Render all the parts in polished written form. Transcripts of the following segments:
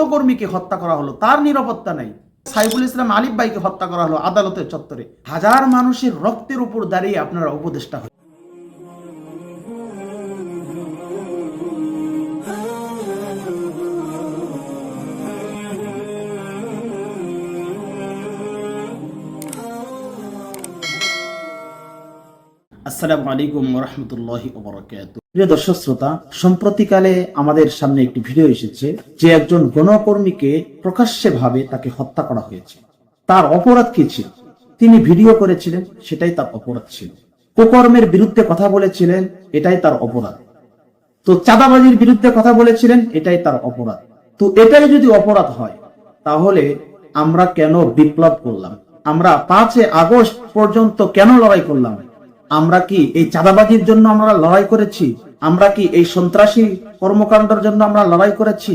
গণকর্মীকে হত্যা করা হলো, তার নিরাপত্তা নাই। সাইফুল ইসলাম আলিফ ভাইকে হত্যা করা হলো আদালতের চত্বরে। হাজার মানুষের রক্তের উপর দাঁড়িয়ে আপনারা উপদেষ্টা হয়। আসসালামু আলাইকুম ওয়া রাহমাতুল্লাহি ওয়া বারাকাতুহু। প্রিয় দর্শক শ্রোতা, সম্প্রতিকালে আমাদের সামনে একটি ভিডিও এসেছে যে একজন গণকর্মীকে প্রকাশ্যে ভাবে তাকে হত্যা করা হয়েছে। তার অপরাধ কি ছিল? তিনি ভিডিও করেছিলেন, সেটাই তার অপরাধ ছিল। কুকর্মের বিরুদ্ধে কথা বলেছিলেন, এটাই তার অপরাধ। তো চাঁদাবাজির বিরুদ্ধে কথা বলেছিলেন, এটাই তার অপরাধ। তো এটাই যদি অপরাধ হয়, তাহলে আমরা কেন বিপ্লব করলাম? আমরা 5 আগস্ট পর্যন্ত কেন লড়াই করলাম? আমরা কি এই চাঁদাবাজির জন্য আমরা লড়াই করেছি? আমরা কি এই সন্ত্রাসী কর্মকাণ্ডের জন্য আমরা লড়াই করেছি?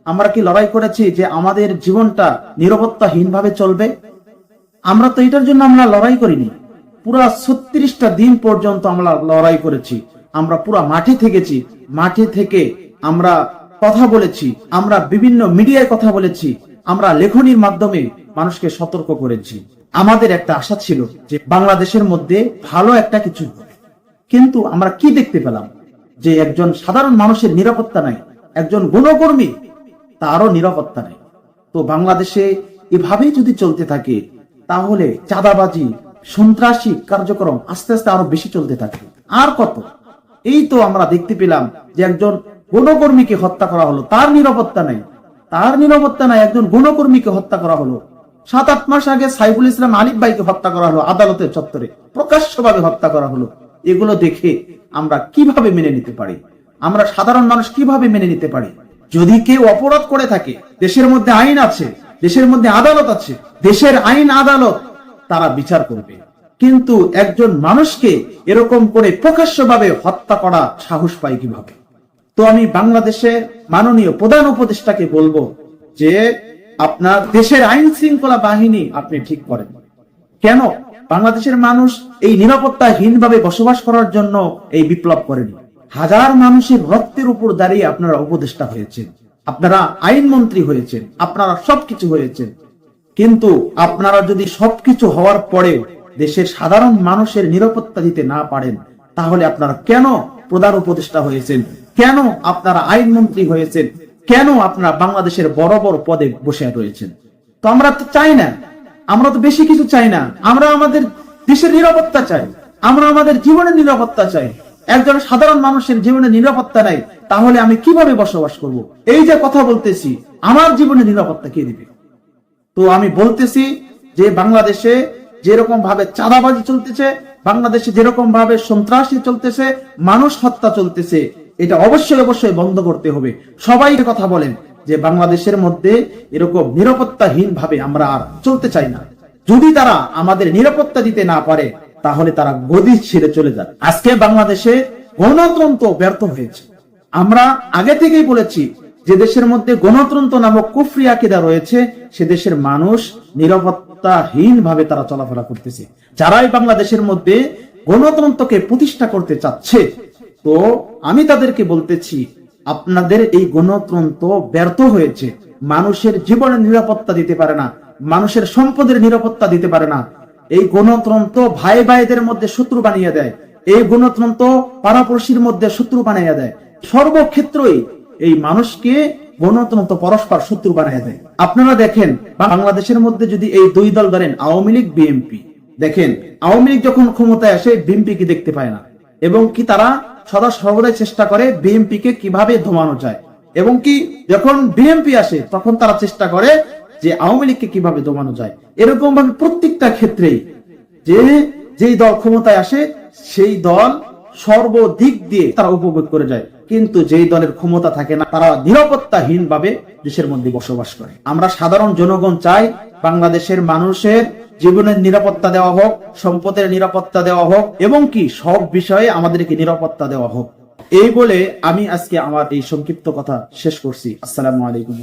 আমরা কি লড়াই করেছি যে আমাদের জীবনটা নিরাপত্তাহীনভাবে চলবে? আমরা তো এটার জন্য আমরা লড়াই করিনি। পুরা 36টা দিন পর্যন্ত আমরা লড়াই করেছি। আমরা পুরা মাঠে থেকেছি, মাঠে থেকে আমরা কথা বলেছি, আমরা বিভিন্ন মিডিয়ায় কথা বলেছি, আমরা লেখনির মাধ্যমে মানুষকে সতর্ক করেছি। আমাদের একটা আশা ছিল যে বাংলাদেশের মধ্যে ভালো একটা কিছু হবে। কিন্তু আমরা কি দেখতে পেলাম? যে একজন সাধারণ মানুষের নিরাপত্তা নাই, একজন গণকর্মী তারও নিরাপত্তা নেই। তো বাংলাদেশে এভাবেই যদি চলতে থাকে, তাহলে চাঁদাবাজি, সন্ত্রাসী কার্যক্রম আস্তে আস্তে আরো বেশি চলতে থাকে। আর কত? এই তো আমরা দেখতে পেলাম যে একজন গণকর্মীকে হত্যা করা হলো, তার নিরাপত্তা নাই, তার নিরাপত্তা নাই। একজন গণকর্মীকে হত্যা করা হলো। 7-8 মাস আগে সাইফুল ইসলাম আলিফ ভাইকে হত্যা করা হলো আদালতের চত্বরে, প্রকাশ্যভাবে হত্যা করা হলো। এগুলো দেখে আমরা কিভাবে মেনে নিতে পারি? আমরা সাধারণ মানুষ কিভাবে মেনে নিতে পারি? যদি কেউ অপরাধ করে থাকে, দেশের মধ্যে আইন আছে, দেশের মধ্যে আদালত আছে, দেশের আইন আদালত তারা বিচার করবে। কিন্তু একজন মানুষকে এরকম করে প্রকাশ্যভাবে হত্যা করা সাহস পায় কিভাবে? তো আমি বাংলাদেশের মাননীয় প্রধান উপদেষ্টাকে বলবো যে আপনার দেশের আইন শৃঙ্খলা বাহিনী আপনি ঠিক করেন। কেন বাংলাদেশের মানুষ এই নিরাপত্তাহীনভাবে বসবাস করার জন্য এই বিপ্লব করেনি? হাজার মানুষের রক্তের উপর দাঁড়িয়ে আপনারা উপদেষ্টা হয়েছেন, আপনারা আইনমন্ত্রী হয়েছেন, আপনারা সবকিছু হয়েছেন। কিন্তু আপনারা যদি সবকিছু হওয়ার পরেও দেশের সাধারণ মানুষের নিরাপত্তা দিতে না পারেন, তাহলে আপনারা কেন প্রধান উপদেষ্টা হয়েছেন? কেন আপনারা আইনমন্ত্রী হয়েছেন? কেন আপনারা বাংলাদেশের বড় বড় পদে বসে রয়েছেন? তো আমরা তো চাই না, আমরা তো বেশি কিছু চাই না। আমরা আমাদের দেশের নিরাপত্তা চাই, আমরা আমাদের জীবনের নিরাপত্তা চাই। একজন সাধারণ মানুষের জীবনের নিরাপত্তা নাই, তাহলে আমি কিভাবে বসবাস করব? এই যে কথা বলতেছি, আমার জীবনের নিরাপত্তা কে দিবে? তো আমি বলতেছি যে বাংলাদেশে যেরকম ভাবে চাঁদাবাজি চলতেছে, বাংলাদেশে যেরকম ভাবে সন্ত্রাসী চলতেছে, মানুষ হত্যা চলতেছে, এটা অবশ্যই অবশ্যই বন্ধ করতে হবে। সবাই কথা বলেন যে বাংলাদেশের মধ্যে এরকম নিরাপত্তাহীন ভাবে আমরা আর চলতে চাই না। যদি তারা আমাদের নিরাপত্তা দিতে না পারে, তাহলে তারা গদি ছেড়ে চলে যান। আজকে বাংলাদেশে গণতন্ত্র ব্যর্থ হয়েছে। আমরা আগে থেকেই বলেছি যে দেশের মধ্যে গণতন্ত্র নামক কুফরি আকীদা রয়েছে, সে দেশের মানুষ নিরাপত্তাহীন ভাবে তারা চলাফেরা করতেছে। যারাই বাংলাদেশের মধ্যে গণতন্ত্রকে প্রতিষ্ঠা করতে চাচ্ছে, তো আমি তাদেরকে বলতেছি, আপনাদের এই গণতন্ত্র ব্যর্থ হয়েছে। মানুষের জীবনের নিরাপত্তা দিতে পারে না, মানুষের সম্পদের নিরাপত্তা দিতে পারে না। এই গণতন্ত্র ভাই ভাইদের মধ্যে শত্রু বানিয়ে দেয়, এই গণতন্ত্র পাড়াপড়শির মধ্যে শত্রু বানিয়ে দেয়। সর্বক্ষেত্রেই এই মানুষকে গণতন্ত্র পরস্পর শত্রু বানিয়ে দেয়। আপনারা দেখেন বাংলাদেশের মধ্যে যদি এই দুই দল ধরেন, আওয়ামী লীগ, বিএনপি, দেখেন আওয়ামী লীগ যখন ক্ষমতায় আসে বিএনপি কে দেখতে পায় না, এবং কি তারা সদা সর্বদাই চেষ্টা করে বিএনপি কে কিভাবে দমানো যায়, এবং কি যখন বিএনপি আসে তখন তারা চেষ্টা করে যে আওয়ামী লীগকে কিভাবে দমানো যায়। এরকম ভাবে প্রত্যেকটা ক্ষেত্রেই যেই দল ক্ষমতায় আসে সেই দল সর্বদিক দিয়ে তারা উপভোগ করে যায়। কিন্তু যেই দলের ক্ষমতা থাকে না, তারা নিরাপত্তাহীন ভাবে দেশের মধ্যে বসবাস করে। আমরা সাধারণ জনগণ চাই বাংলাদেশের মানুষের জীবনের নিরাপত্তা দেওয়া হোক, সম্পদের নিরাপত্তা দেওয়া হোক, এবং কি সব বিষয়ে আমাদেরকে নিরাপত্তা দেওয়া হোক। এই বলে আমি আজকে আমার এই সংক্ষিপ্ত কথা শেষ করছি। আসসালামু আলাইকুম।